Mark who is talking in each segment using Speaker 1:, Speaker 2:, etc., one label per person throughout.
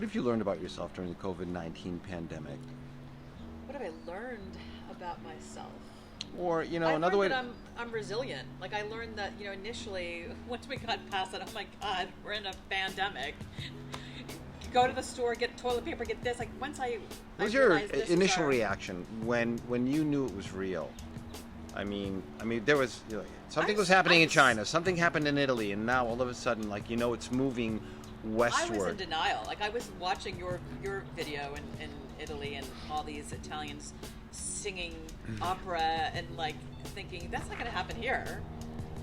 Speaker 1: What have you learned about yourself during the COVID-19 pandemic?
Speaker 2: What have I learned about myself?
Speaker 1: Or,
Speaker 2: I
Speaker 1: another
Speaker 2: learned
Speaker 1: way
Speaker 2: that I'm resilient. Like, I learned that, initially, once we got past that, oh my God, we're in a pandemic. Go to the store, get toilet paper, get this. Like, once I
Speaker 1: What was your
Speaker 2: realized this
Speaker 1: initial
Speaker 2: was
Speaker 1: reaction when you knew it was real? I mean, there was something was happening in China, something happened in Italy, and now all of a sudden, it's moving westward.
Speaker 2: I was in denial. Like, I was watching your video in Italy, and all these Italians singing opera, and like thinking that's not going to happen here.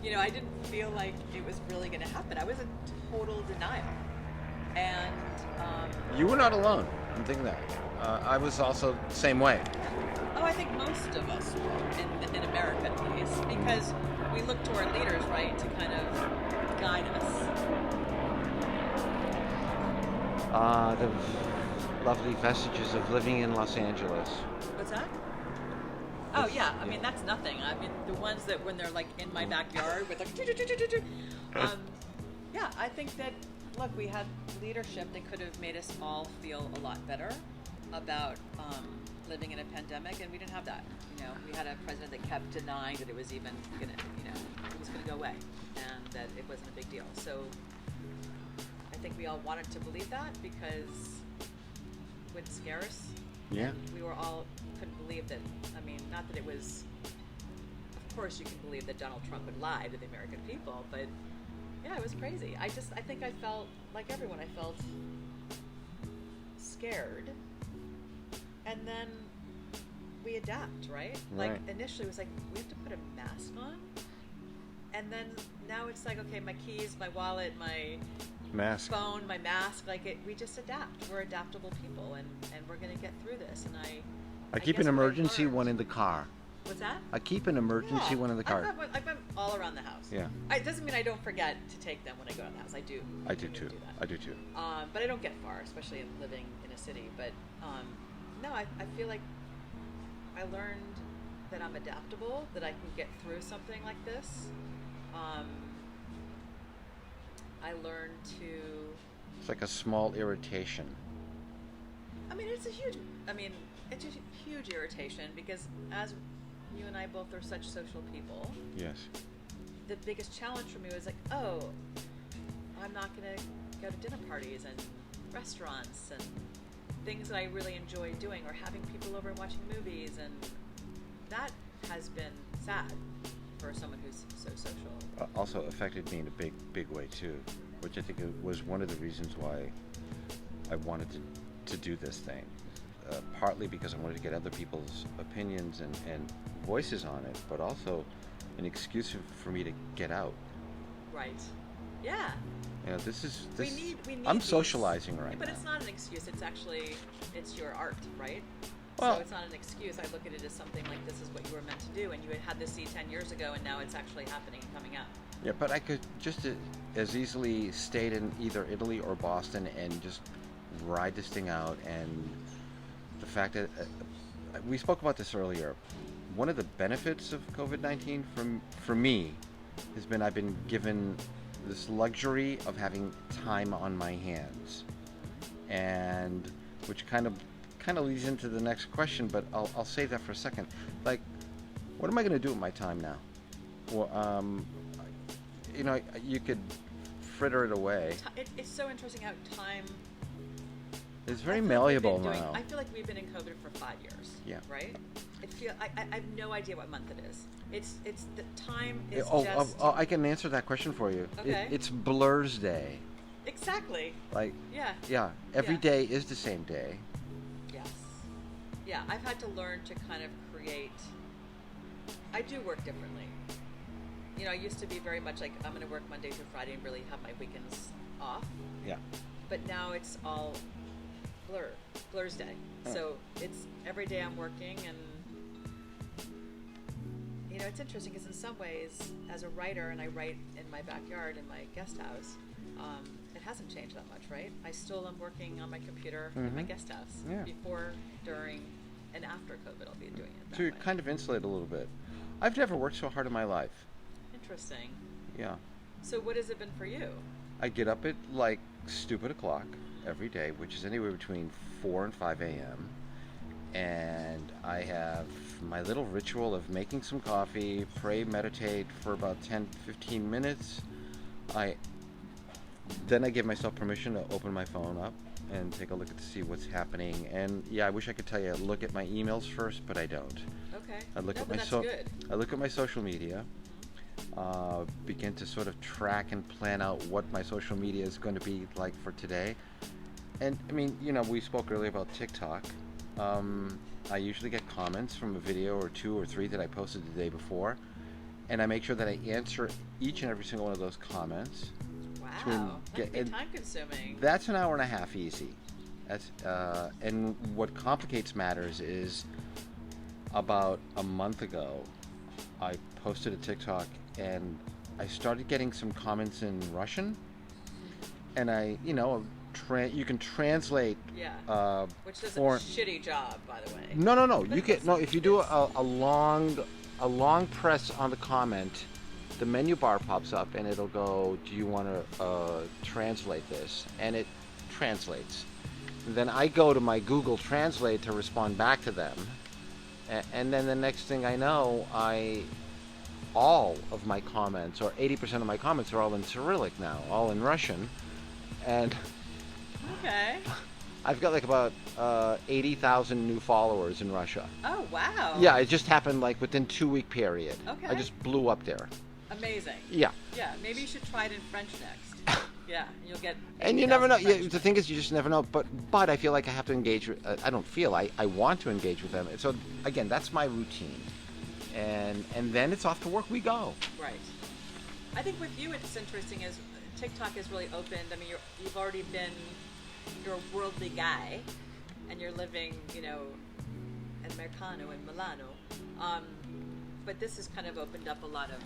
Speaker 2: I didn't feel like it was really going to happen. I was in total denial, and
Speaker 1: you were not alone. I'm thinking that. I was also the same way.
Speaker 2: Oh, I think most of us were, in America at least, because we look to our leaders, right, to kind of guide us.
Speaker 1: The lovely vestiges of living in Los Angeles.
Speaker 2: What's that? Oh, yeah. I mean, that's nothing. I mean, the ones that when they're like in my backyard with like, yeah, I think that, look, we had leadership that could have made us all feel a lot better about living in a pandemic, and we didn't have that. We had a president that kept denying that it was even gonna, it was gonna go away, and that it wasn't a big deal. So I think we all wanted to believe that because it would scare us.
Speaker 1: Yeah.
Speaker 2: We were all couldn't believe that. I mean, not that it was. Of course, you can believe that Donald Trump would lie to the American people, but yeah, it was crazy. I think I felt like everyone. I felt scared. And then we adapt, right? Like, initially it was like, we have to put a mask on. And then now it's like, okay, my keys, my wallet, my
Speaker 1: mask,
Speaker 2: phone, my mask, we just adapt. We're adaptable people, and we're going to get through this. And
Speaker 1: I keep an emergency one in the car.
Speaker 2: What's that?
Speaker 1: I keep an emergency one in the car.
Speaker 2: I've got all around the house.
Speaker 1: Yeah.
Speaker 2: It doesn't mean I don't forget to take them when I go to the house. I do.
Speaker 1: I do too. I do too.
Speaker 2: But I don't get far, especially living in a city. But no, I feel like I learned that I'm adaptable, that I can get through something like this. I learned to...
Speaker 1: It's like a small irritation.
Speaker 2: It's a huge irritation because as you and I both are such social people.
Speaker 1: Yes.
Speaker 2: The biggest challenge for me was like, oh, I'm not going to go to dinner parties and restaurants and things that I really enjoy doing, or having people over and watching movies, and that has been sad for someone who's so social.
Speaker 1: Also affected me in a big way too, which I think was one of the reasons why I wanted to do this thing. Partly because I wanted to get other people's opinions and voices on it, but also an excuse for me to get out.
Speaker 2: Right. Yeah.
Speaker 1: This.
Speaker 2: We need
Speaker 1: I'm
Speaker 2: these.
Speaker 1: Socializing right now.
Speaker 2: But it's not an excuse. It's your art, right?
Speaker 1: Well,
Speaker 2: so it's not an excuse. I look at it as something like, this is what you were meant to do, and you had this seed 10 years ago, and now it's actually happening and coming out.
Speaker 1: Yeah, but I could just as easily stayed in either Italy or Boston and just ride this thing out. And the fact that we spoke about this earlier, one of the benefits of COVID-19 for me has been I've been given this luxury of having time on my hands, and which kind of leads into the next question, but I'll save that for a second. Like, what am I going to do with my time now? Well, you could fritter it away.
Speaker 2: It's so interesting how time...
Speaker 1: It's very malleable
Speaker 2: now. I feel like we've been in COVID for 5 years.
Speaker 1: Yeah.
Speaker 2: Right? I have no idea what month it is. It's the time is
Speaker 1: just... Oh, I can answer that question for you.
Speaker 2: Okay.
Speaker 1: It's Blur's Day.
Speaker 2: Exactly.
Speaker 1: Like,
Speaker 2: yeah.
Speaker 1: Yeah. Every day is the same day.
Speaker 2: Yes. Yeah, I've had to learn to kind of create... I do work differently. I used to be very much like, I'm going to work Monday through Friday and really have my weekends off.
Speaker 1: Yeah.
Speaker 2: But now it's all Blur's Day.
Speaker 1: Oh.
Speaker 2: So it's every day I'm working, and it's interesting because in some ways, as a writer, and I write in my backyard in my guest house, it hasn't changed that much, right? I still am working on my computer in my guest house.
Speaker 1: Yeah.
Speaker 2: Before, during, and after COVID, I'll be doing it that
Speaker 1: So you're
Speaker 2: way.
Speaker 1: kind of insulated a little bit. I've never worked so hard in my life.
Speaker 2: Interesting.
Speaker 1: Yeah.
Speaker 2: So what has it been for you?
Speaker 1: I get up at like stupid o'clock every day, which is anywhere between 4 and 5 a.m. And I have my little ritual of making some coffee, pray, meditate for about 10-15 minutes. Then I give myself permission to open my phone up and take a look to see what's happening. And yeah, I wish I could tell you look at my emails first, but I don't.
Speaker 2: Okay.
Speaker 1: I look
Speaker 2: No,
Speaker 1: at
Speaker 2: but
Speaker 1: my
Speaker 2: that's good.
Speaker 1: I look at my social media, begin to sort of track and plan out what my social media is going to be like for today. And I mean, you know, we spoke earlier about TikTok. I usually get comments from a video or 2 or 3 that I posted the day before, and I make sure that I answer each and every single one of those comments.
Speaker 2: Wow, that can be time consuming.
Speaker 1: That's an hour and a half easy. That's and what complicates matters is about a month ago, I posted a TikTok and I started getting some comments in Russian, and you can translate.
Speaker 2: Yeah. Which does a shitty job, by the way.
Speaker 1: No. You can if you do a long press on the comment, the menu bar pops up and it'll go, do you want to translate this? And it translates. And then I go to my Google Translate to respond back to them. And then the next thing I know, all of my comments, or 80% of my comments, are all in Cyrillic now, all in Russian. And
Speaker 2: okay.
Speaker 1: I've got like about 80,000 new followers in Russia.
Speaker 2: Oh, wow.
Speaker 1: Yeah, it just happened like within 2-week period.
Speaker 2: Okay.
Speaker 1: I just blew up there.
Speaker 2: Amazing.
Speaker 1: Yeah.
Speaker 2: Yeah, maybe you should try it in French next. Yeah, you'll get.
Speaker 1: And you never know. Yeah, the thing is, you just never know. But I feel like I have to engage with. I don't feel. I want to engage with them. And so again, that's my routine. And then it's off to work we go.
Speaker 2: Right. I think with you, it's interesting is TikTok is really opened. I mean, you've already been. You're a worldly guy, and you're living, you know, in Americano in Milano. But this has kind of opened up a lot of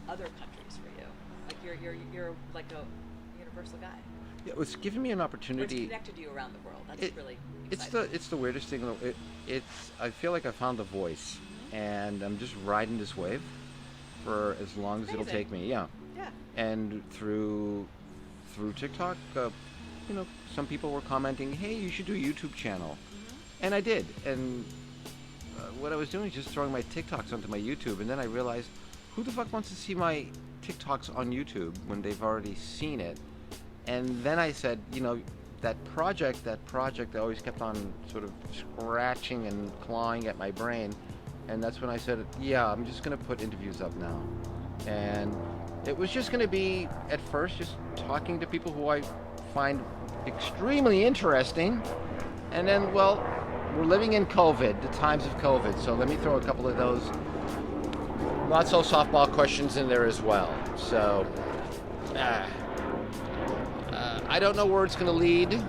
Speaker 2: other countries for you. Like you're like a universal guy.
Speaker 1: Yeah, it's given me an opportunity.
Speaker 2: It's connected you around the world. That's really exciting.
Speaker 1: It's the weirdest thing. I feel like I found a voice, and I'm just riding this wave for as long as it'll take me. Yeah.
Speaker 2: Yeah.
Speaker 1: And through TikTok, some people were commenting, "Hey, you should do a YouTube channel," and I did. And what I was doing is just throwing my TikToks onto my YouTube, and then I realized, who the fuck wants to see my TikToks on YouTube when they've already seen it? And then I said, that project that always kept on sort of scratching and clawing at my brain, and that's when I said, yeah, I'm just going to put interviews up now. And it was just going to be, at first, just talking to people who I find extremely interesting, and then, well, we're living in COVID, the times of COVID, so let me throw a couple of those not so softball questions in there as well. So, I don't know where it's going to lead.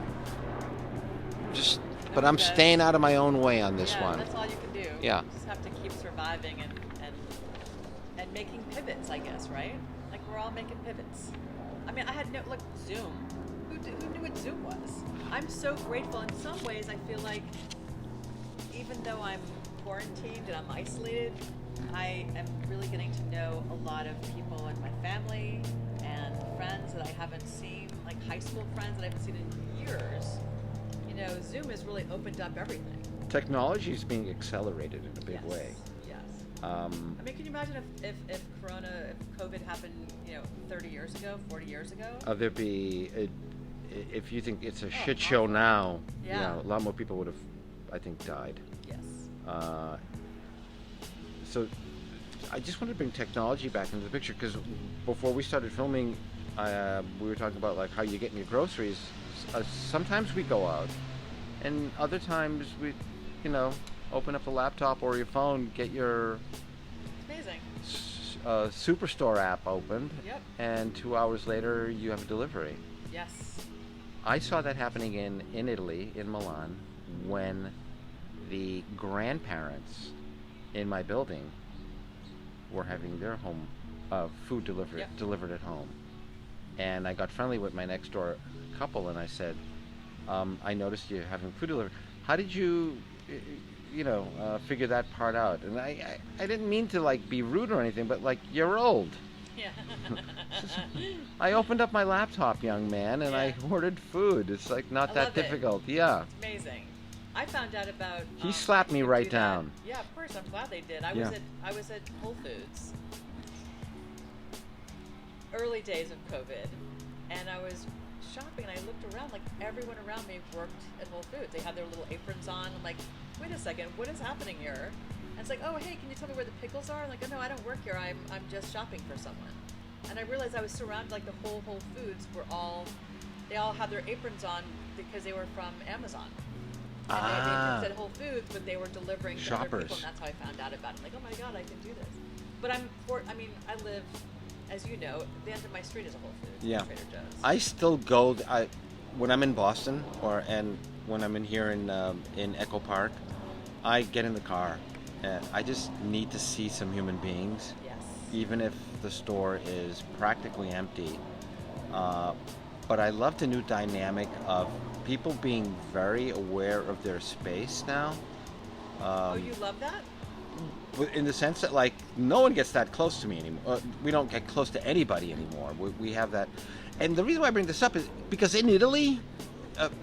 Speaker 1: But I'm staying out of my own way on this one.
Speaker 2: That's all you can do.
Speaker 1: Yeah.
Speaker 2: You just have to keep surviving and making pivots, I guess, right? Like we're all making pivots. I mean, I had Zoom. Who knew what Zoom was? I'm so grateful. In some ways, I feel like even though I'm quarantined and I'm isolated, I am really getting to know a lot of people in my family and friends that I haven't seen, like high school friends that I haven't seen in years. Zoom has really opened up everything. Technology is being accelerated in a big way. Yes. I mean, can you imagine if COVID happened, 30 years ago, 40 years ago? There'd be, if you think it's a shit show now, a lot more people would have, I think, died. Yes. So I just want to bring technology back into the picture, because before we started filming, we were talking about like how you get your groceries. Sometimes we go out, and other times we, open up the laptop or your phone, get your Superstore app opened, and 2 hours later you have a delivery. Yes. I saw that happening in Italy, in Milan, when the grandparents in my building were having their home food delivered at home. And I got friendly with my next door couple, and I said, I noticed you having food delivered. How did you, figure that part out? And I didn't mean to like be rude or anything, but like, you're old. Yeah.
Speaker 1: I opened up my laptop, young man, and I ordered food. It's like not
Speaker 2: I
Speaker 1: that
Speaker 2: love it.
Speaker 1: difficult. Yeah.
Speaker 2: It's amazing. I found out about.
Speaker 1: He slapped me
Speaker 2: you could
Speaker 1: right
Speaker 2: do that.
Speaker 1: down.
Speaker 2: Yeah, of course. I'm glad they did. I was at Whole Foods. Early days of COVID, and I was shopping, and I looked around. Like everyone around me worked at Whole Foods. They had their little aprons on. I'm like, wait a second, what is happening here? And it's like, oh hey, can you tell me where the pickles are? I'm like, oh no, I don't work here. I'm just shopping for someone. And I realized I was surrounded, like the whole Whole Foods they all had their aprons on because they were from Amazon. And they said Whole Foods, but they were delivering to other people, and that's how I found out about it. I'm like, oh my god, I can do this. But I live, as you know, the end of my street is a Whole Foods, Trader Joe's.
Speaker 1: I still go. When I'm in Boston and when I'm in here in Echo Park, I get in the car. I just need to see some human beings.
Speaker 2: Yes.
Speaker 1: Even if the store is practically empty. But I love the new dynamic of people being very aware of their space now.
Speaker 2: You love that?
Speaker 1: In the sense that, like, no one gets that close to me anymore. We don't get close to anybody anymore. We have that. And the reason why I bring this up is because in Italy,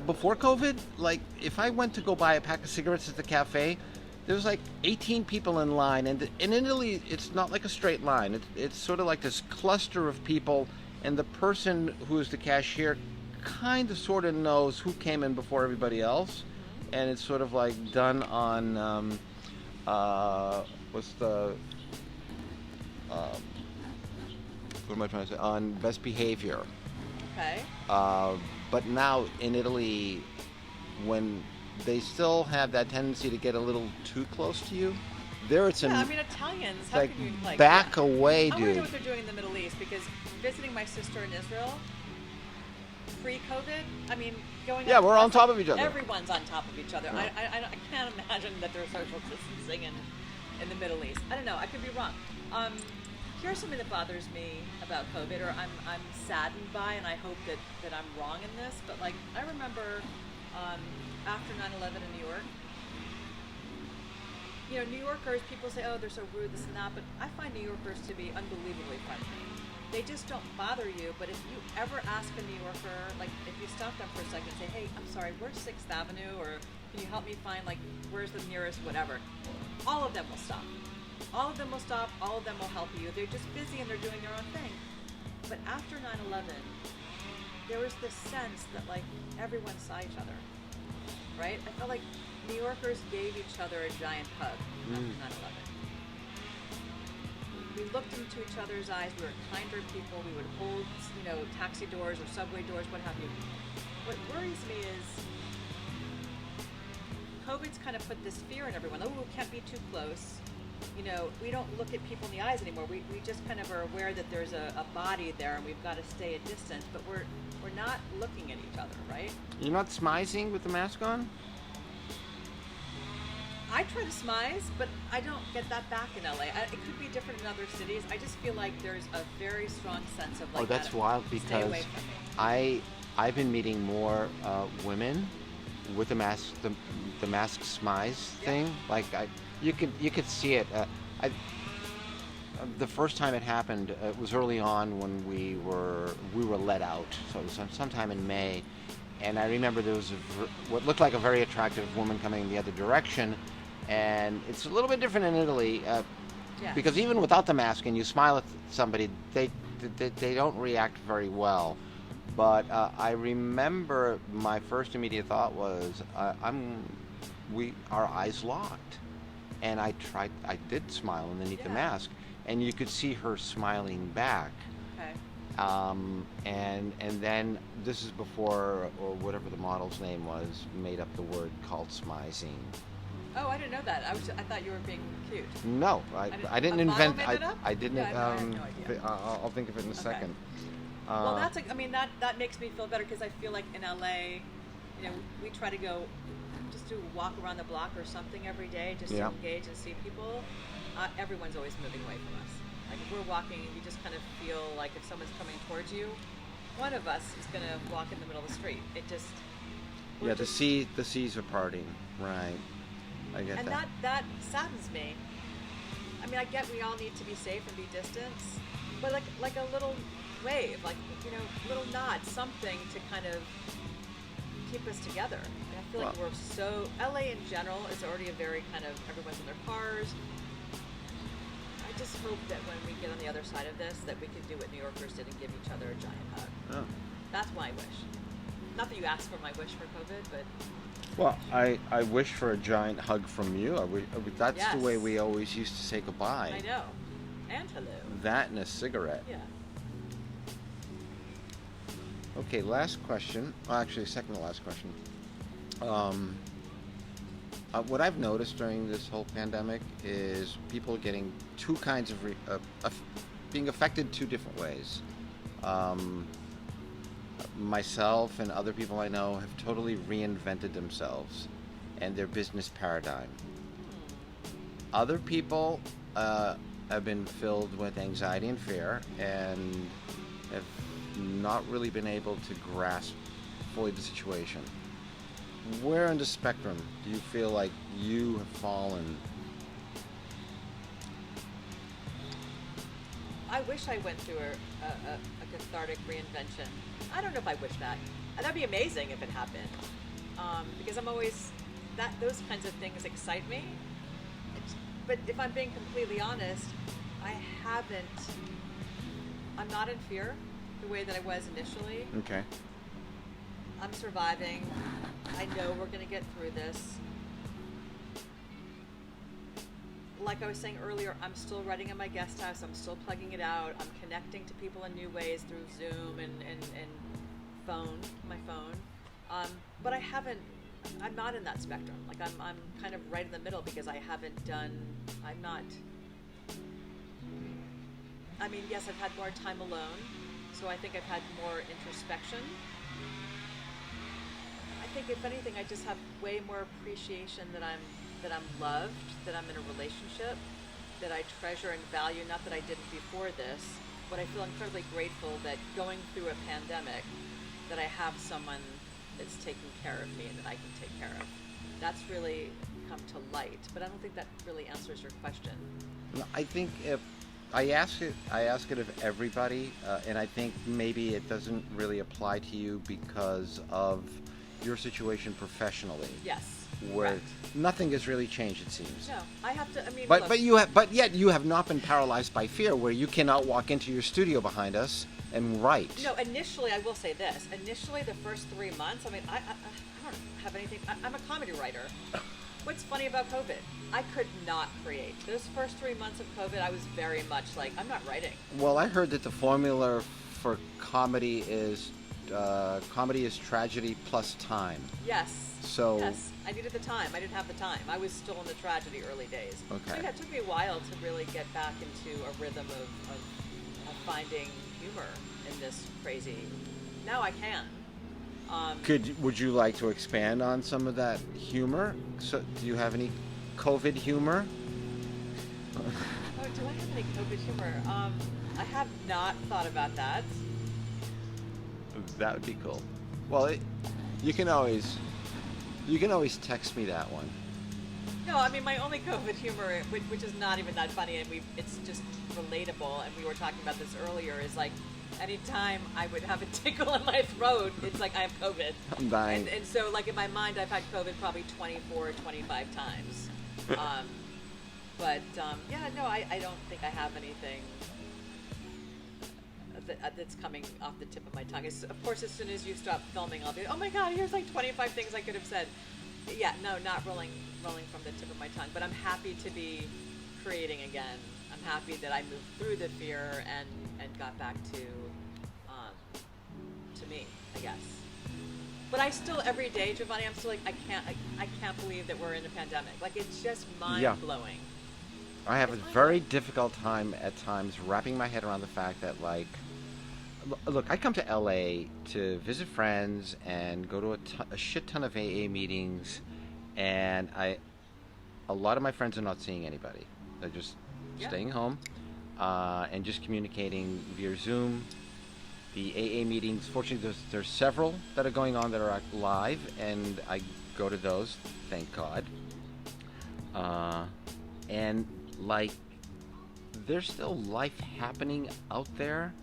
Speaker 1: before COVID, like, if I went to go buy a pack of cigarettes at the cafe, there was like 18 people in line. And in Italy, it's not like a straight line. It's sort of like this cluster of people, and the person who's the cashier kind of sort of knows who came in before everybody else. And it's sort of like done on... what am I trying to say? On best behavior.
Speaker 2: Okay.
Speaker 1: But now in Italy, when they still have that tendency to get a little too close to you, there it's
Speaker 2: Italians, how
Speaker 1: like
Speaker 2: can you like
Speaker 1: back away,
Speaker 2: I
Speaker 1: dude.
Speaker 2: wonder what they're doing in the Middle East, because visiting my sister in Israel pre-COVID, going.
Speaker 1: Yeah, we're on top of each other.
Speaker 2: Everyone's on top of each other.
Speaker 1: Yeah.
Speaker 2: I can't imagine that there's social distancing in the Middle East. I don't know. I could be wrong. Here's something that bothers me about COVID, or I'm saddened by, and I hope that I'm wrong in this. But like, I remember after 9/11 in New York. New Yorkers, people say, oh, they're so rude, this and that, but I find New Yorkers to be unbelievably friendly. They just don't bother you, but if you ever ask a New Yorker, like if you stop them for a second and say, hey, I'm sorry, where's 6th Avenue, or can you help me find, like, where's the nearest whatever, all of them will stop. All of them will stop, all of them will help you. They're just busy and they're doing their own thing. But after 9/11, there was this sense that, like, everyone saw each other, right? I felt like New Yorkers gave each other a giant hug after 9/11. We looked into each other's eyes. We were kinder people. We would hold, taxi doors or subway doors, what have you. What worries me is COVID's kind of put this fear in everyone. Oh, we can't be too close. We don't look at people in the eyes anymore. We just kind of are aware that there's a body there and we've got to stay at distance. But we're not looking at each other, right?
Speaker 1: You're not smizing with the mask on?
Speaker 2: I try to smize, but I don't get that back in LA. It could be different in other cities. I just feel like there's a very strong sense of, like,
Speaker 1: oh, that's wild,
Speaker 2: stay
Speaker 1: because
Speaker 2: away from me.
Speaker 1: I've been meeting more women with the mask, the mask smize thing. Like you could see it. The first time it happened, it was early on when we were let out. So it was sometime in May, and I remember there was what looked like a very attractive woman coming in the other direction. And it's a little bit different in Italy, because even without the mask and you smile at somebody, they don't react very well. But I remember my first immediate thought was, our eyes locked, and I did smile underneath the mask, and you could see her smiling back.
Speaker 2: Okay.
Speaker 1: And then this is before, or whatever the model's name was, made up the word called smizing.
Speaker 2: Oh, I didn't know that. I thought you were being cute.
Speaker 1: No, I didn't invent.
Speaker 2: Made it up?
Speaker 1: I didn't.
Speaker 2: Yeah, I have no idea.
Speaker 1: I'll think of it in a second.
Speaker 2: Well, that makes me feel better, because I feel like in LA, we try to go just to walk around the block or something every day, just to engage and see people. Everyone's always moving away from us. Like if we're walking, you just kind of feel like if someone's coming towards you, one of us is going to walk in the middle of the street. It just
Speaker 1: the seas are parting, right? I get
Speaker 2: and that saddens me. I get we all need to be safe and be distanced, but like a little wave, like, little nod, something to kind of keep us together. And I feel like we're so, LA in general is already a very kind of, everyone's in their cars. I just hope that when we get on the other side of this, that we can do what New Yorkers did and give each other a giant hug.
Speaker 1: Oh.
Speaker 2: That's my wish. Not that you asked for my wish for COVID, but...
Speaker 1: Well, I wish for a giant hug from you. That's
Speaker 2: Yes.
Speaker 1: the way we always used to say goodbye.
Speaker 2: I know. And hello.
Speaker 1: That and a cigarette.
Speaker 2: Yeah.
Speaker 1: Okay, last question. Well, actually, second to last question. What I've noticed during this whole pandemic is people getting two kinds of being affected two different ways. Myself and other people I know have totally reinvented themselves and their business paradigm. Other people have been filled with anxiety and fear and have not really been able to grasp fully the situation. Where in the spectrum do you feel like you have fallen?
Speaker 2: I wish I went through a cathartic reinvention. I don't know if I wish that. That'd be amazing if it happened. Because I'm always, those kinds of things excite me. But if I'm being completely honest, I'm not in fear the way that I was initially.
Speaker 1: Okay.
Speaker 2: I'm surviving. I know we're going to get through this. Like I was saying earlier, I'm still writing in my guest house. I'm still plugging it out. I'm connecting to people in new ways through Zoom and my phone. But I'm not in that spectrum. Like I'm kind of right in the middle because yes, I've had more time alone. So I think I've had more introspection. I think if anything, I just have way more appreciation that I'm loved, that I'm in a relationship, that I treasure and value, not that I didn't before this, but I feel incredibly grateful that going through a pandemic, that I have someone that's taking care of me and that I can take care of. That's really come to light, but I don't think that really answers your question.
Speaker 1: I think if I ask it of everybody, and I think maybe it doesn't really apply to you because of your situation professionally.
Speaker 2: Yes.
Speaker 1: Where
Speaker 2: correct.
Speaker 1: Nothing has really changed, it seems.
Speaker 2: No, I have to. I mean,
Speaker 1: but
Speaker 2: look,
Speaker 1: yet you have not been paralyzed by fear, where you cannot walk into your studio behind us and write.
Speaker 2: No, initially, I will say this. Initially, the first 3 months, I mean, I don't have anything. I'm a comedy writer. What's funny about COVID? I could not create. Those first 3 months of COVID, I was very much like, I'm not writing.
Speaker 1: Well, I heard that the formula for comedy is tragedy plus time.
Speaker 2: Yes.
Speaker 1: So
Speaker 2: yes, I needed the time. I didn't have the time. I was still in the tragedy early days.
Speaker 1: Okay.
Speaker 2: So yeah, it took me a while to really get back into a rhythm of finding humor in this crazy. Now I can.
Speaker 1: Would you like to expand on some of that humor? So, do you have any COVID humor?
Speaker 2: Oh, do I have any COVID humor? I have not thought about that.
Speaker 1: That would be cool. Well, you can always text me that one.
Speaker 2: No, I mean my only COVID humor, which is not even that funny, and it's just relatable. And we were talking about this earlier. Is like anytime I would have a tickle in my throat, it's like I have COVID.
Speaker 1: I'm dying.
Speaker 2: And so like in my mind, I've had COVID probably 24, 25 times. Yeah, no, I don't think I have anything that's coming off the tip of my tongue. Of course, as soon as you stop filming, I'll be, oh my God, here's like 25 things I could have said. Yeah, no, not rolling from the tip of my tongue, but I'm happy to be creating again. I'm happy that I moved through the fear and got back to me, I guess. But I still, every day, Giovanni, I'm still like, I can't believe that we're in a pandemic. Like, it's just mind-blowing.
Speaker 1: I have a very difficult time at times wrapping my head around the fact that, like, look, I come to LA to visit friends and go to a shit ton of AA meetings, and a lot of my friends are not seeing anybody. They're just staying home and just communicating via Zoom. The AA meetings, fortunately, there's several that are going on that are live, and I go to those, thank God. And like there's still life happening out there.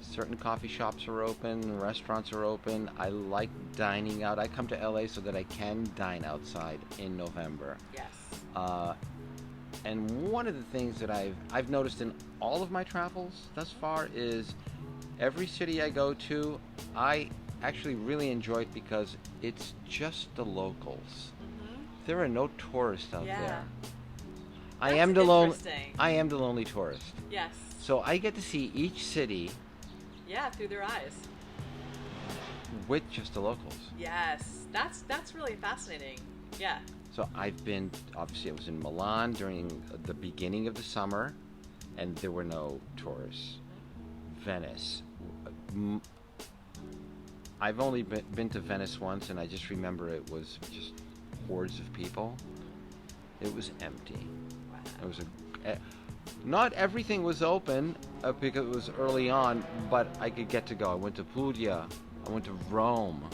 Speaker 1: Certain coffee shops are open, restaurants are open. I like dining out. I come to LA so that I can dine outside in November.
Speaker 2: Yes.
Speaker 1: And one of the things that I've noticed in all of my travels thus far is every city I go to, I actually really enjoy it because it's just the locals.
Speaker 2: Mm-hmm.
Speaker 1: There are no tourists out
Speaker 2: Yeah.
Speaker 1: there.
Speaker 2: That's
Speaker 1: I am the
Speaker 2: interesting.
Speaker 1: lonely tourist.
Speaker 2: Yes.
Speaker 1: So I get to see each city
Speaker 2: Yeah, through their eyes.
Speaker 1: with just the locals.
Speaker 2: Yes. That's really fascinating. Yeah.
Speaker 1: So I've been, obviously I was in Milan during the beginning of the summer, and there were no tourists. Venice. I've only been to Venice once, and I just remember it was just hordes of people. It was empty.
Speaker 2: Wow.
Speaker 1: It was not everything was open because it was early on, but I could get to go. I went to Puglia, I went to Rome,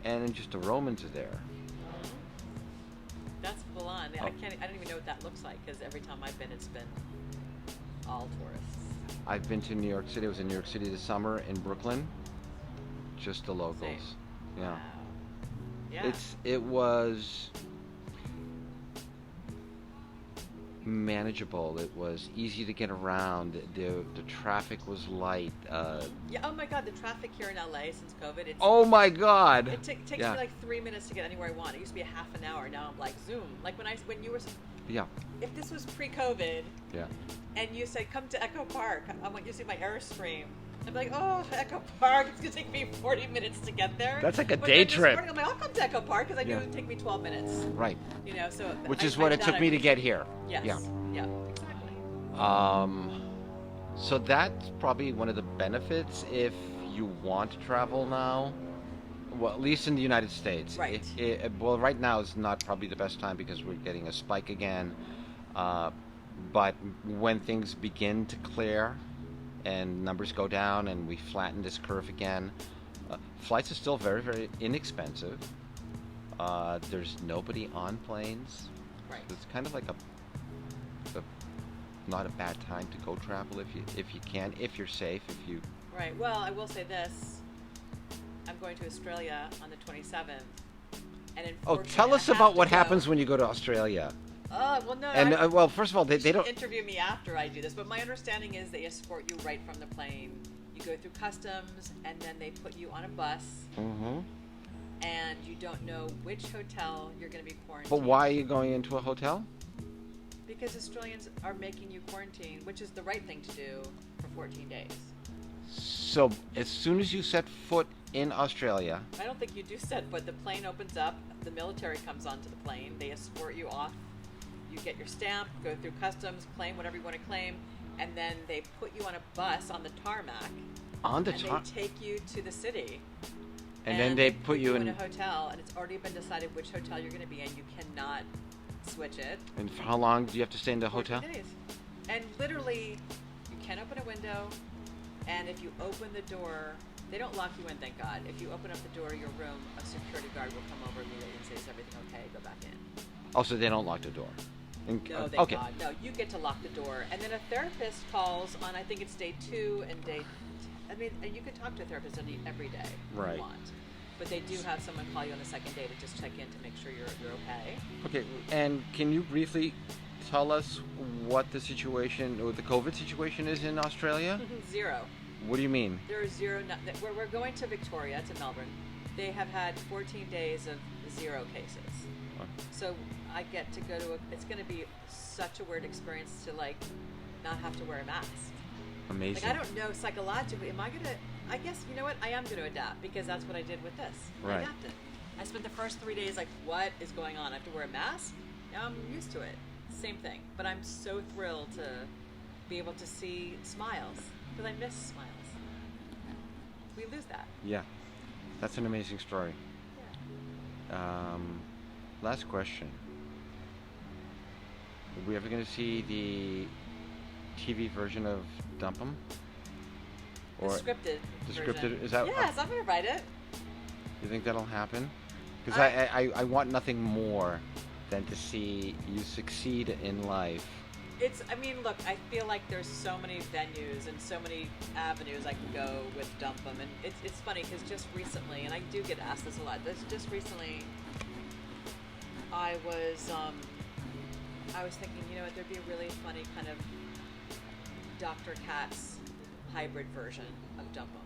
Speaker 1: and just the Romans are there.
Speaker 2: That's full on.
Speaker 1: Oh.
Speaker 2: I don't even know what that looks like because every time I've been, it's been all tourists.
Speaker 1: I've been to New York City. I was in New York City this summer, in Brooklyn. Just the locals.
Speaker 2: Same.
Speaker 1: Yeah.
Speaker 2: Wow. Yeah.
Speaker 1: It was manageable. It was easy to get around. The traffic was light.
Speaker 2: Yeah. Oh my God, the traffic here in LA since COVID. It's,
Speaker 1: Oh my God!
Speaker 2: It takes me like 3 minutes to get anywhere I want. It used to be a half an hour. Now I'm like Zoom. Like when you were.
Speaker 1: Yeah.
Speaker 2: If this was pre-COVID,
Speaker 1: Yeah.
Speaker 2: and you said come to Echo Park, I want you to see my Airstream. I'd be like, oh, Echo Park, it's gonna take me 40 minutes to get there.
Speaker 1: That's like a
Speaker 2: But
Speaker 1: day
Speaker 2: then this
Speaker 1: trip.
Speaker 2: morning, I'm like, I'll come to Echo Park because I knew
Speaker 1: Yeah.
Speaker 2: it would take me 12 minutes.
Speaker 1: Right.
Speaker 2: You know, so
Speaker 1: Which is
Speaker 2: I
Speaker 1: what
Speaker 2: did
Speaker 1: it took
Speaker 2: that.
Speaker 1: me to get here.
Speaker 2: Yes.
Speaker 1: Yeah.
Speaker 2: Yeah. Exactly.
Speaker 1: So that's probably one of the benefits if you want to travel now. Well, at least in the United States.
Speaker 2: Right.
Speaker 1: Well, right now is not probably the best time because we're getting a spike again. But when things begin to clear and numbers go down and we flatten this curve again, flights are still very, very inexpensive. There's nobody on planes.
Speaker 2: Right.
Speaker 1: So it's kind of like not a bad time to go travel if you can, if you're safe, if you.
Speaker 2: Right. Well, I will say this. I'm going to Australia on the 27th. And
Speaker 1: Oh, tell us about what happens when you go to Australia.
Speaker 2: Oh, well, no.
Speaker 1: And well, first of all, they don't.
Speaker 2: Interview me after I do this, but my understanding is they escort you right from the plane. You go through customs, and then they put you on a bus,
Speaker 1: Mm-hmm.
Speaker 2: and you don't know which hotel you're going to be quarantined.
Speaker 1: But why are you going into a hotel?
Speaker 2: Because Australians are making you quarantine, which is the right thing to do, for 14 days.
Speaker 1: So as soon as you set foot in Australia,
Speaker 2: I don't think you do set foot. The plane opens up, the military comes onto the plane, they escort you off, you get your stamp, go through customs, claim whatever you want to claim, and then they put you on a bus on the tarmac,
Speaker 1: on the
Speaker 2: and
Speaker 1: top,
Speaker 2: they take you to the city.
Speaker 1: and then they put you
Speaker 2: in
Speaker 1: in.
Speaker 2: a hotel, and it's already been decided which hotel you're going to be in. You cannot switch it.
Speaker 1: And for how long do you have to stay in the
Speaker 2: 14
Speaker 1: hotel?
Speaker 2: days. And literally, you can't open a window, and if you open the door, they don't lock you in, thank God. If you open up the door of your room, a security guard will come over immediately and say, is everything okay? Go back in.
Speaker 1: Oh, so they don't lock the door.
Speaker 2: No, thank
Speaker 1: Okay.
Speaker 2: God. No, you get to lock the door. And then a therapist calls on, I think it's day 2 and day... I mean, you can talk to a therapist every day if
Speaker 1: Right.
Speaker 2: you want. But they do have someone call you on the second day to just check in to make sure you're okay.
Speaker 1: Okay, and can you briefly tell us what the situation, or the COVID situation is in Australia?
Speaker 2: 0.
Speaker 1: What do you mean?
Speaker 2: There are 0. We're going to Victoria, to Melbourne. They have had 14 days of 0 cases. So I get to go to it's going to be such a weird experience to like not have to wear a mask.
Speaker 1: Amazing.
Speaker 2: Like I don't know psychologically, am I going to, I guess, you know what, I am going to adapt because that's what I did with this.
Speaker 1: Right.
Speaker 2: I adapted. I spent the first 3 days like, what is going on? I have to wear a mask? Now I'm used to it. Same thing. But I'm so thrilled to be able to see smiles because I miss smiles. We lose that.
Speaker 1: Yeah, that's an amazing story.
Speaker 2: Yeah.
Speaker 1: Last question. Are we ever going to see the TV version of Dump 'Em?
Speaker 2: The scripted version.
Speaker 1: scripted, is that?
Speaker 2: Yes, I'm going to write it.
Speaker 1: You think that'll happen? Because
Speaker 2: I
Speaker 1: I want nothing more than to see you succeed in life
Speaker 2: I mean, look, I feel like there's so many venues and so many avenues I can go with Dump 'em, and it's funny because just recently, and I do get asked this a lot. Just recently, I was thinking, you know what, there'd be a really funny kind of Dr. Katz hybrid version of Dump 'em.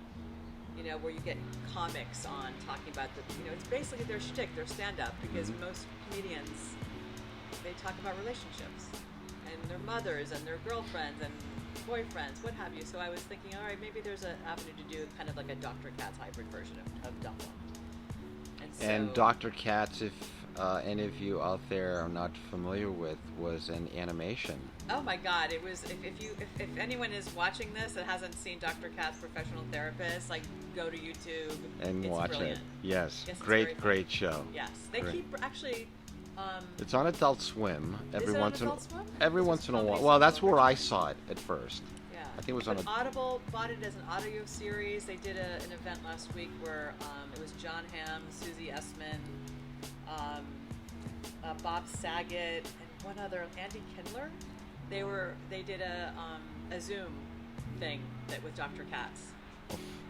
Speaker 2: You know, where you get comics on talking about it's basically their shtick, their stand-up, because most comedians, they talk about relationships and their mothers and their girlfriends and boyfriends, what have you. So I was thinking, all right, maybe there's an avenue to do kind of like a Dr. Katz hybrid version of Dump 'em.
Speaker 1: And Dr. Katz, if any of you out there are not familiar with, was an animation.
Speaker 2: Oh my God! It was. If anyone is watching this that hasn't seen Dr. Katz, Professional Therapist, like go to YouTube
Speaker 1: and watch
Speaker 2: brilliant.
Speaker 1: it. Yes,
Speaker 2: yes,
Speaker 1: great show.
Speaker 2: Yes, they keep actually.
Speaker 1: It's on Adult Swim every once in a while.
Speaker 2: Well,
Speaker 1: Well, that's where I saw it at first.
Speaker 2: Yeah,
Speaker 1: I think it was on
Speaker 2: Audible bought it as an audio series. They did an event last week where it was John Hamm, Susie Essman, Bob Saget, and one other, Andy Kindler. They did a Zoom thing with Dr. Katz.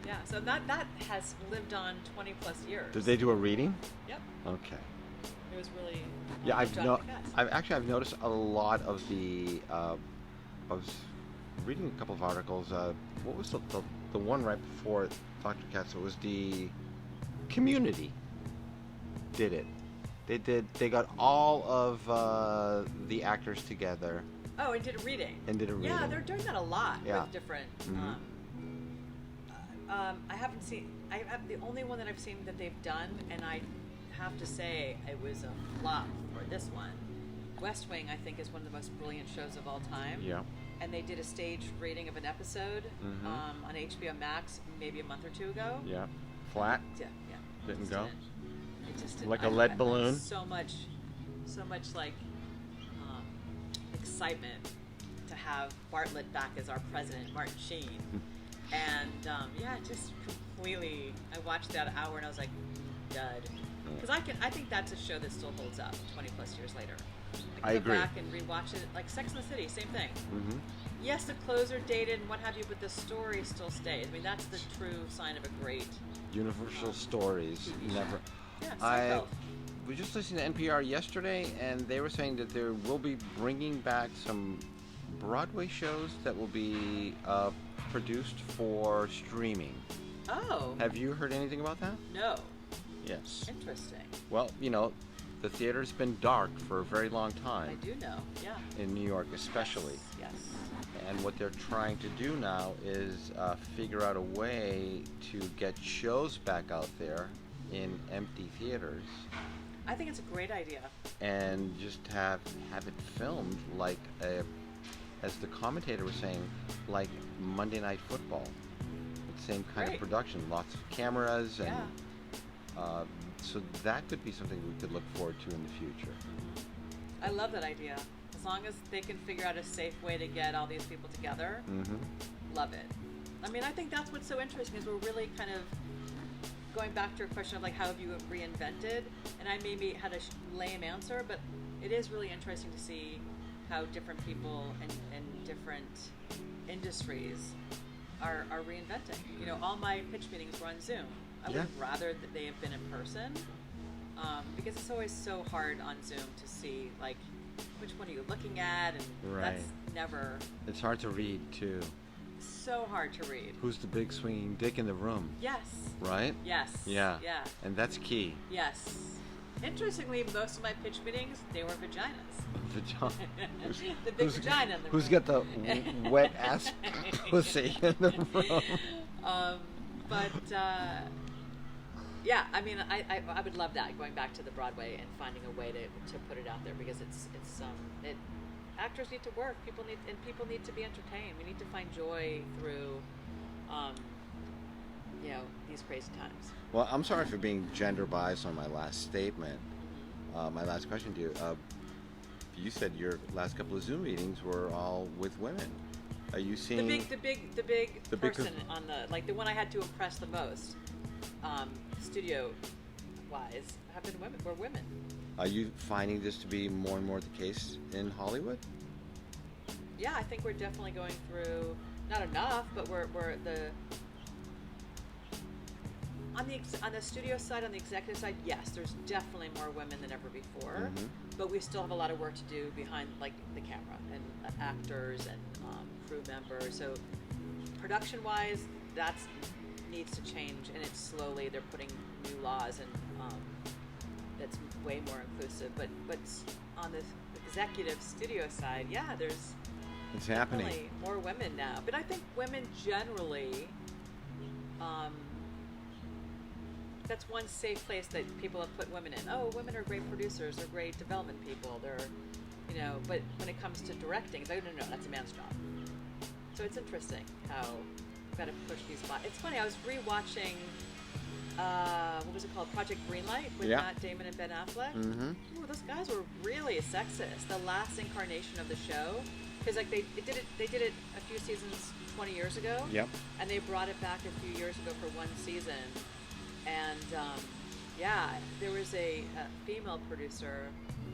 Speaker 2: Yeah, so that has lived on 20 plus years.
Speaker 1: Did they do a reading?
Speaker 2: Yep.
Speaker 1: Okay.
Speaker 2: It was really.
Speaker 1: Yeah, I've noticed a lot of the. I was reading a couple of articles. What was the one right before Dr. Katz? It was the Community. Did it? They got all of the actors together.
Speaker 2: Oh, and did a reading. Yeah, they're doing that a lot with different. I haven't seen. The only one that I've seen that they've done, and I have to say it was a flop for this one. West Wing, I think, is one of the most brilliant shows of all time.
Speaker 1: Yeah.
Speaker 2: And they did a staged reading of an episode on HBO Max maybe a month or two ago.
Speaker 1: Yeah. Flat.
Speaker 2: Yeah.
Speaker 1: Didn't go.
Speaker 2: It just didn't.
Speaker 1: Like a lead balloon.
Speaker 2: So much like excitement to have Bartlett back as our president, Martin Sheen, and just completely. I watched that hour and I was like, dud, because I think that's a show that still holds up 20 plus years later. I
Speaker 1: agree.
Speaker 2: Go back and rewatch it, like Sex and the City, same thing.
Speaker 1: Mm-hmm.
Speaker 2: Yes, the clothes are dated and what have you, but the story still stays. I mean, that's the true sign of a great
Speaker 1: Universal stories. Never.
Speaker 2: Yeah,
Speaker 1: I
Speaker 2: Seinfeld.
Speaker 1: was just listening to NPR yesterday, and they were saying that they will be bringing back some Broadway shows that will be produced for streaming.
Speaker 2: Oh.
Speaker 1: Have you heard anything about that?
Speaker 2: No.
Speaker 1: Yes.
Speaker 2: Interesting.
Speaker 1: Well, the theater's been dark for a very long time.
Speaker 2: I do know, yeah.
Speaker 1: In New York especially.
Speaker 2: Yes.
Speaker 1: And what they're trying to do now is figure out a way to get shows back out there in empty theaters.
Speaker 2: I think it's a great idea.
Speaker 1: And just have it filmed like as the commentator was saying, like Monday Night Football. The same kind of production, lots of cameras, and so that could be something we could look forward to in the future.
Speaker 2: I love that idea. As long as they can figure out a safe way to get all these people together, love it. I mean, I think that's what's so interesting is we're really kind of going back to your question of like how have you reinvented, and I maybe had a lame answer, but it is really interesting to see how different people and different industries are reinventing. All my pitch meetings were on Zoom. I would rather that they have been in person because it's always so hard on Zoom to see like which one are you looking at, and that's never. It's
Speaker 1: hard to read too.
Speaker 2: So hard to read.
Speaker 1: Who's the big swinging dick in the room?
Speaker 2: Yes.
Speaker 1: Right?
Speaker 2: Yes.
Speaker 1: Yeah.
Speaker 2: Yeah.
Speaker 1: And that's key.
Speaker 2: Yes. Interestingly, most of my pitch meetings, they were vaginas. The big vagina in the room.
Speaker 1: Who's got the wet ass pussy in the room?
Speaker 2: Yeah, I mean, I would love that, going back to the Broadway and finding a way to put it out there, because actors need to work, people need to be entertained. We need to find joy through these crazy times.
Speaker 1: Well, I'm sorry for being gender biased on my last statement. My last question to you. You said your last couple of Zoom meetings were all with women. Are you seeing
Speaker 2: the big person on the one I had to impress the most, studio wise, have been women. Were women.
Speaker 1: Are you finding this to be more and more the case in Hollywood?
Speaker 2: yeah, I think we're definitely going through, not enough, but we're on the studio side, on the executive side, yes, there's definitely more women than ever before, but we still have a lot of work to do behind like the camera and actors and crew members. So production-wise, that needs to change, and it's slowly they're putting new laws and that's way more inclusive. But on the executive studio side, yeah, there's
Speaker 1: It's happening.
Speaker 2: definitely more women now. But I think women generally. That's one safe place that people have put women in. Oh, women are great producers. They're great development people. They're, but when it comes to directing, no, that's a man's job. So it's interesting how we've got to push these buttons. It's funny, I was rewatching, what was it called? Project Greenlight with Matt Damon and Ben Affleck. Ooh, those guys were really sexist. The last incarnation of the show. Because like they did it a few seasons 20 years ago.
Speaker 1: Yep.
Speaker 2: And they brought it back a few years ago for one season. And there was a female producer,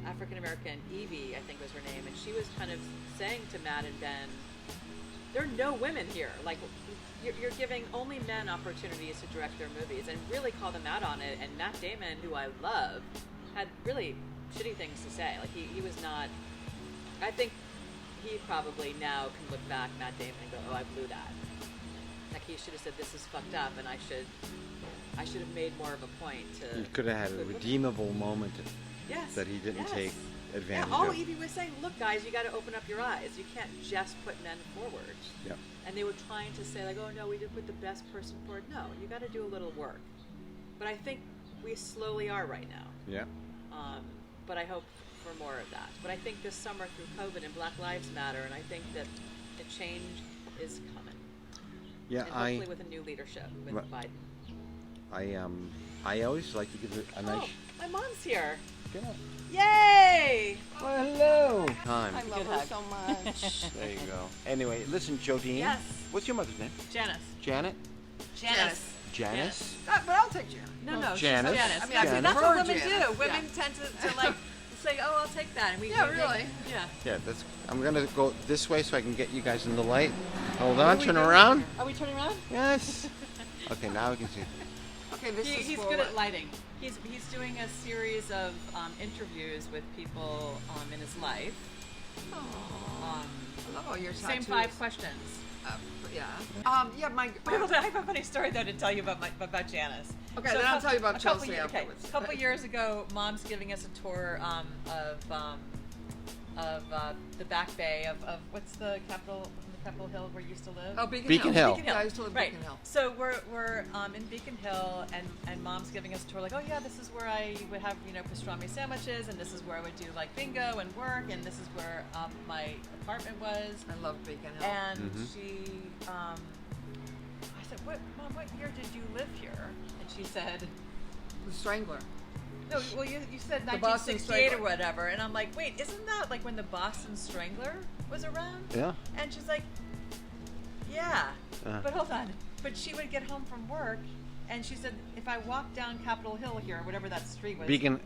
Speaker 2: African American, Evie, I think was her name, and she was kind of saying to Matt and Ben, there are no women here. Like, you're giving only men opportunities to direct their movies, and really call them out on it. And Matt Damon, who I love, had really shitty things to say. Like, he was not. I think he probably now can look back, Matt Damon, and go, oh, I blew that. Like, he should have said, this is fucked up, and I should have made more of a point to.
Speaker 1: He could have had a redeemable moment that he didn't take advantage
Speaker 2: of.
Speaker 1: of.
Speaker 2: Evie was saying, look, guys, you got to open up your eyes. You can't just put men forward.
Speaker 1: Yep.
Speaker 2: And they were trying to say, like, oh, no, we didn't put the best person forward. No, you got to do a little work. But I think we slowly are right now.
Speaker 1: Yeah.
Speaker 2: But I hope for more of that. But I think this summer through COVID and Black Lives Matter, and I think that the change is coming.
Speaker 1: Yeah,
Speaker 2: and hopefully with a new leadership with Biden.
Speaker 1: I always like to give it a nice.
Speaker 2: Oh, my mom's here.
Speaker 1: Get up.
Speaker 2: Yay!
Speaker 1: Well, hello. Time.
Speaker 3: I love her so much.
Speaker 1: There you go. Anyway, listen, Jodyne.
Speaker 2: Yes.
Speaker 1: What's your mother's name?
Speaker 2: Janice.
Speaker 1: Janet?
Speaker 2: Janice.
Speaker 1: Janice?
Speaker 3: But I'll take Janet.
Speaker 2: No,
Speaker 1: Janice.
Speaker 2: Janice.
Speaker 3: I mean,
Speaker 2: Yeah,
Speaker 3: I've
Speaker 2: that's what
Speaker 3: preferred
Speaker 2: women
Speaker 3: Janice.
Speaker 2: do. Women tend to like say, "Oh, I'll take that," and we.
Speaker 3: Yeah,
Speaker 2: we
Speaker 3: really.
Speaker 2: Yeah.
Speaker 1: Yeah, that's. I'm gonna go this way so I can get you guys in the light. Hold on, turn around.
Speaker 2: Are we turning around?
Speaker 1: Yes. Okay, now we can see.
Speaker 3: Okay, this is
Speaker 2: He's
Speaker 3: for
Speaker 2: good
Speaker 3: what?
Speaker 2: at lighting. He's doing a series of interviews with people in his life.
Speaker 3: Oh, I love all your tattoos.
Speaker 2: Same 5 questions.
Speaker 3: Yeah. My.
Speaker 2: Hold on, I have a funny story though to tell you about Janice.
Speaker 3: Okay, then I'll tell you about Chelsea afterwards.
Speaker 2: A couple years ago, Mom's giving us a tour of the Back Bay of what's the Capitol Hill where you used to live?
Speaker 3: Oh, Beacon
Speaker 1: Hill.
Speaker 3: Yeah, I used to live in
Speaker 2: Right.
Speaker 3: Beacon Hill.
Speaker 2: So we're in Beacon Hill, and Mom's giving us a tour. Like, oh yeah, this is where I would have pastrami sandwiches, and this is where I would do like bingo and work, and this is where my apartment was.
Speaker 3: I love Beacon Hill.
Speaker 2: And she, I said, Mom, what year did you live here? And she said,
Speaker 3: The Strangler.
Speaker 2: no, well, you said
Speaker 3: The Boston
Speaker 2: 1968
Speaker 3: Strangler.
Speaker 2: or whatever. And I'm like, wait, isn't that like when the Boston Strangler was around?
Speaker 1: Yeah.
Speaker 2: And she's like, yeah.
Speaker 1: Uh-huh.
Speaker 2: But hold on. But she would get home from work, and she said, if I walk down Capitol Hill here, whatever that street was, Beacon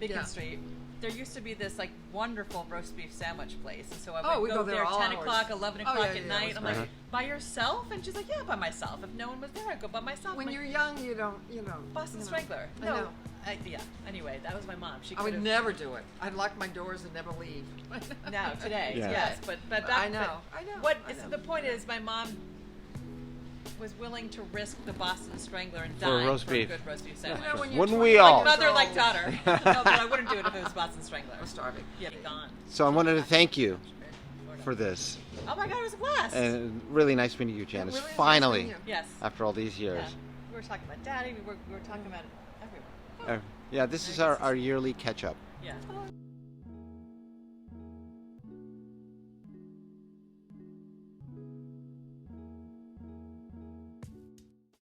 Speaker 3: Yeah.
Speaker 2: Street, there used to be this like wonderful roast beef sandwich place. And so I
Speaker 3: Oh,
Speaker 2: would
Speaker 3: we
Speaker 2: go
Speaker 3: go there
Speaker 2: there
Speaker 3: all
Speaker 2: 10
Speaker 3: hours.
Speaker 2: o'clock, 11
Speaker 3: Oh,
Speaker 2: o'clock
Speaker 3: yeah,
Speaker 2: at
Speaker 3: yeah,
Speaker 2: night.
Speaker 3: it
Speaker 2: I'm
Speaker 3: was
Speaker 2: like,
Speaker 1: great.
Speaker 2: by yourself? And she's like, yeah, by myself. If no one was there, I'd go by myself.
Speaker 3: When
Speaker 2: I'm
Speaker 3: you're
Speaker 2: like,
Speaker 3: young, you don't,
Speaker 2: Boston Strangler.
Speaker 3: I
Speaker 2: No.
Speaker 3: know.
Speaker 2: Yeah. Anyway, that was my mom. She
Speaker 3: I would
Speaker 2: could've-
Speaker 3: never do it. I'd lock my doors and never leave.
Speaker 2: Now today,
Speaker 1: Yeah.
Speaker 2: yes, but back,
Speaker 3: I know.
Speaker 2: but
Speaker 3: I know.
Speaker 2: What
Speaker 3: I
Speaker 2: is
Speaker 3: know.
Speaker 2: the point is my mom was willing to risk the Boston Strangler and
Speaker 1: For
Speaker 2: die
Speaker 1: roast
Speaker 2: for
Speaker 1: beef.
Speaker 2: a good roast beef sandwich.
Speaker 3: When you're
Speaker 1: Wouldn't
Speaker 3: 20
Speaker 1: we all?
Speaker 3: years
Speaker 2: Mother
Speaker 3: old-
Speaker 2: like daughter. No, but I wouldn't do it if it was Boston Strangler.
Speaker 3: I'm starving.
Speaker 2: Yeah, gone.
Speaker 1: So I wanted to thank you for this,
Speaker 2: Oh my God, it was a blast.
Speaker 1: and really nice meeting you, Janice.
Speaker 3: really nice
Speaker 1: Finally,
Speaker 3: meeting you.
Speaker 2: Yes.
Speaker 1: after all these years.
Speaker 2: Yeah. We were talking about Daddy. We were talking about everyone.
Speaker 1: Yeah, this is our yearly catch up.
Speaker 2: Yeah.